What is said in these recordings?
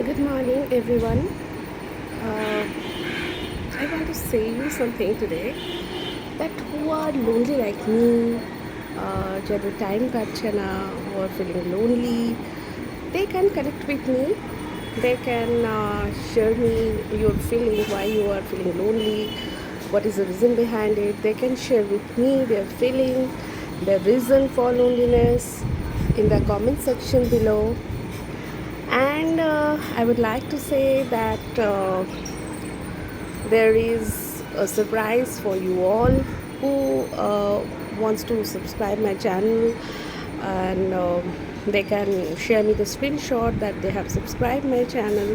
Good morning, everyone. Uh, I want to say you something today that who are lonely like me, যাদের time কাটছে না, who are feeling lonely, they can connect with me. They can share me your feeling, why you are feeling lonely, what is the reason behind it. They can share with me their feeling, their reason for loneliness in the comment section below. And I would like to say that there is a surprise for you all who wants to subscribe my channel, and they can share me the screenshot that they have subscribed my channel.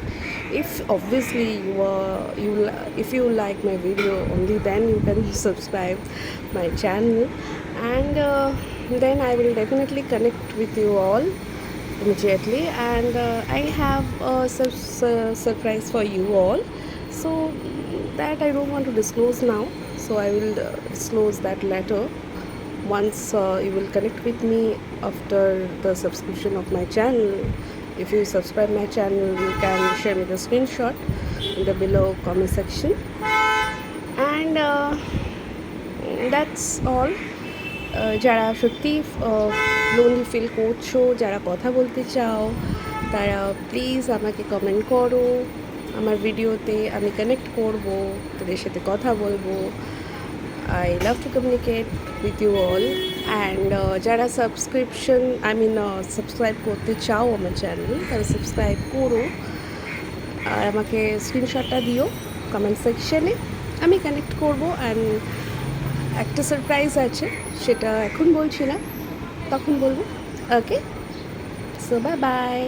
If obviously if you like my video, only then you can subscribe my channel, and then I will definitely connect with you all immediately. And I have a surprise for you all, so that I don't want to disclose now, so I will disclose that later once you will connect with me after the subscription of my channel. If you subscribe my channel, you can share me the screenshot in the below comment section. And that's all. যারা সত্যি lonely feel করছো, যারা কথা বলতে চাও, তারা please আমাকে comment করো। আমার ভিডিওতে আমি কানেক্ট করব, তাদের সাথে কথা বলবো। I love to communicate with you all. And যারা সাবস্ক্রাইব করতে চাও আমার চ্যানেল, তারা সাবস্ক্রাইব করো আর আমাকে স্ক্রিনশটটা দিও কমেন্ট সেকশনে, আমি কানেক্ট করবো। অ্যান্ড একটা সারপ্রাইজ আছে, সেটা এখন বলছি না, তখন বলবো। ওকে, সো বাই বাই।